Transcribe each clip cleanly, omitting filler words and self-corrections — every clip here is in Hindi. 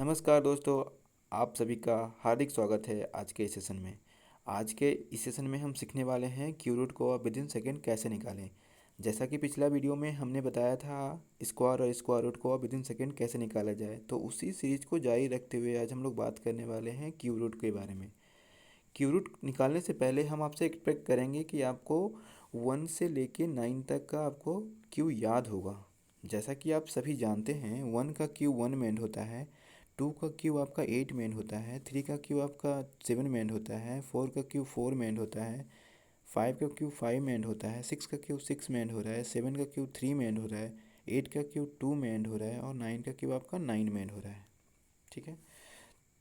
नमस्कार दोस्तों, आप सभी का हार्दिक स्वागत है आज के इस सेशन में। आज के इस सेशन में हम सीखने वाले हैं क्यू रूट को विद इन सेकेंड कैसे निकालें। जैसा कि पिछला वीडियो में हमने बताया था स्क्वायर और स्क्वायर रूट को विद इन सेकेंड कैसे निकाला जाए, तो उसी सीरीज को जारी रखते हुए आज हम लोग बात करने वाले हैं क्यू रूट के बारे में। क्यू रूट निकालने से पहले हम आपसे एक्सपेक्ट करेंगे कि आपको 1 से लेके 9 तक का आपको क्यू याद होगा। जैसा कि आप सभी जानते हैं 1 का क्यू 1 में एंड होता है, 2 का क्यू आपका 8 में एंड होता है, 3 का क्यू आपका 7 में एंड होता है, 4 का क्यू 4 में एंड होता है, 5 का क्यू 5 में एंड होता है, 6 का क्यू 6 में एंड हो रहा है, 7 का क्यू 3 में एंड हो रहा है, 8 का क्यू 2 में एंड हो रहा है और 9 का क्यू आपका 9 में एंड हो रहा है। ठीक है।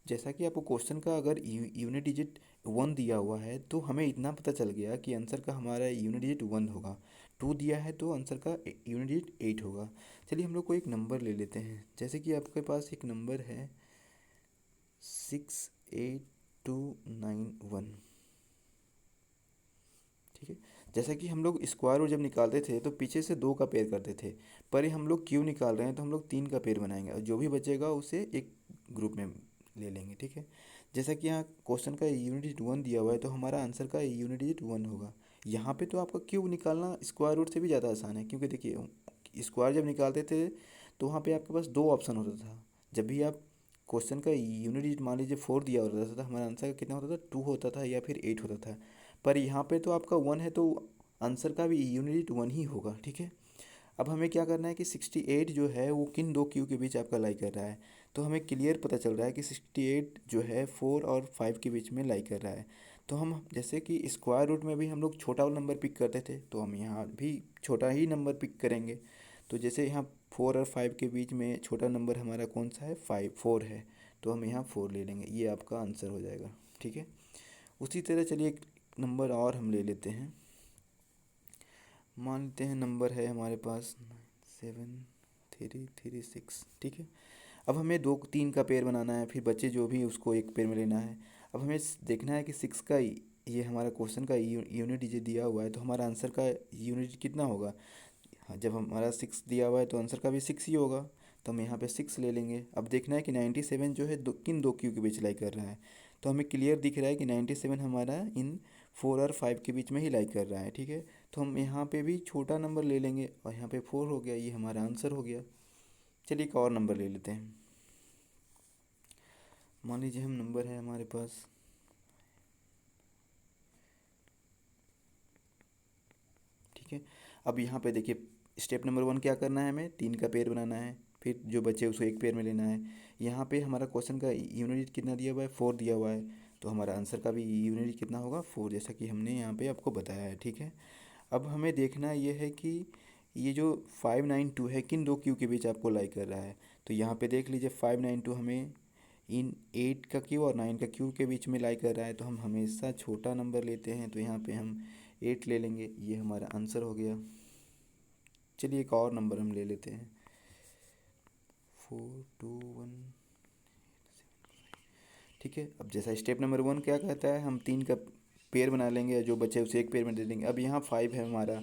जैसा कि आपको क्वेश्चन का अगर यूनिट डिजिट 1 दिया हुआ है तो हमें इतना पता चल गया कि आंसर का हमारा यूनिट डिजिट 1 होगा। 2 दिया है तो आंसर का यूनिट डिजिट 8 होगा। चलिए हम लोग को एक नंबर ले लेते हैं। जैसे कि आपके पास एक नंबर है 68291। ठीक है। जैसा कि हम लोग स्क्वायर रूट जब निकालते थे तो पीछे से 2 का पेयर करते थे, पर ये हम लोग क्यों निकाल रहे हैं तो हम लोग 3 का पेयर बनाएंगे और जो भी बचेगा उसे एक ग्रुप में ले लेंगे। ठीक है। जैसा कि यहाँ क्वेश्चन का यूनिट डिजिट 1 दिया हुआ है तो हमारा आंसर का यूनिट डिजिट 1 होगा। यहाँ पे तो आपका क्यूब निकालना स्क्वायर रूट से भी ज़्यादा आसान है, क्योंकि देखिए स्क्वायर जब निकालते थे तो वहाँ पे आपके पास 2 ऑप्शन होता था। जब भी आप क्वेश्चन का यूनिट डिजिट मान लीजिए 4 दिया होता था तो हमारा आंसर का कितना होता था, 2 होता था या फिर 8 होता था। पर यहाँ पे तो आपका 1 है तो आंसर का भी यूनिट डिजिट 1 ही होगा। ठीक है। अब हमें क्या करना है कि 68 जो है वो किन दो क्यू के बीच आपका लाई कर रहा है, तो हमें क्लियर पता चल रहा है कि 68 जो है 4 और 5 के बीच में लाई कर रहा है। तो हम जैसे कि स्क्वायर रूट में भी हम लोग छोटा वाला नंबर पिक करते थे तो हम यहाँ भी छोटा ही नंबर पिक करेंगे। तो जैसे यहाँ 4 और 5 के बीच में छोटा नंबर हमारा कौन सा है, 4 है, तो हम यहाँ 4 ले लेंगे, ये आपका आंसर हो जाएगा। ठीक है। उसी तरह चलिए एक नंबर और हम ले लेते हैं। मान लेते हैं नंबर है हमारे पास 7336। ठीक है। अब हमें 2 3 का पेयर बनाना है, फिर बच्चे जो भी उसको एक पेयर में लेना है। अब हमें देखना है कि 6 का ये हमारा क्वेश्चन का यूनिट डिजिट दिया हुआ है तो हमारा आंसर का यूनिट कितना होगा। हाँ, जब हमारा 6 दिया हुआ है तो आंसर का भी 6 ही होगा, तो हम यहाँ पे 6 ले लेंगे। अब देखना है कि 97 जो है किन दो क्यू के बीच लाई कर रहा है, तो हमें क्लियर दिख रहा है कि 97 हमारा इन 4 और 5 के बीच में ही लाई कर रहा है। ठीक है। तो हम यहाँ पे भी छोटा नंबर ले लेंगे और यहाँ पे 4 हो गया, ये हमारा आंसर हो गया। चलिए एक और नंबर ले लेते हैं। मान लीजिए हम नंबर है हमारे पास ठीक है। अब यहाँ पे देखिए स्टेप नंबर 1 क्या करना है, हमें 3 का पेयर बनाना है, फिर जो बचे उसको एक पेयर में लेना है। यहाँ पे हमारा क्वेश्चन का यूनिट कितना दिया हुआ है, 4 दिया हुआ है, तो हमारा आंसर का भी यूनिट कितना होगा, 4, जैसा कि हमने यहाँ पे आपको बताया है। ठीक है। अब हमें देखना ये है कि ये जो 592 है किन दो क्यू के बीच आपको लाई कर रहा है, तो यहाँ पे देख लीजिए 592 हमें इन 8 का क्यू और 9 का क्यू के बीच में लाई कर रहा है, तो हम हमेशा छोटा नंबर लेते हैं, तो यहाँ पे हम 8 ले लेंगे, ये हमारा आंसर हो गया। चलिए एक और नंबर हम ले लेते हैं 421। ठीक है। अब जैसा स्टेप नंबर 1 क्या कहता है, हम 3 का पेयर बना लेंगे, जो बचे उसे एक पेयर में दे देंगे। अब यहाँ 5 है हमारा,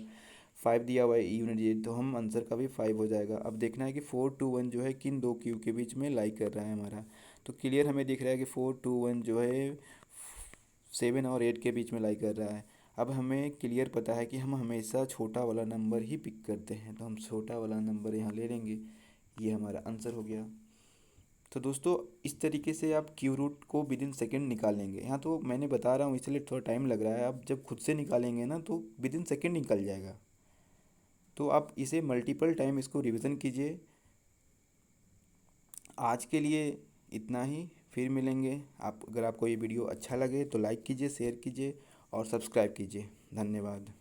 5 दिया हुआ है यूनिट ये, तो हम आंसर का भी 5 हो जाएगा। अब देखना है कि 421 जो है किन दो क्यू के बीच में लाई कर रहा है हमारा, तो क्लियर हमें दिख रहा है कि 421 जो है 7 और 8 के बीच में लाई कर रहा है। अब हमें क्लियर पता है कि हम हमेशा छोटा वाला नंबर ही पिक करते हैं, तो हम छोटा वाला नंबर यहाँ ले लेंगे, ये हमारा आंसर हो गया। तो दोस्तों इस तरीके से आप क्यू रूट को विद इन सेकेंड निकाल लेंगे। यहाँ तो मैंने बता रहा हूँ इसलिए थोड़ा टाइम लग रहा है, आप जब खुद से निकालेंगे ना तो विद इन सेकेंड निकल जाएगा। तो आप इसे मल्टीपल टाइम इसको रिवीजन कीजिए। आज के लिए इतना ही, फिर मिलेंगे। आप अगर आपको ये वीडियो अच्छा लगे तो लाइक कीजिए, शेयर कीजिए और सब्सक्राइब कीजिए। धन्यवाद।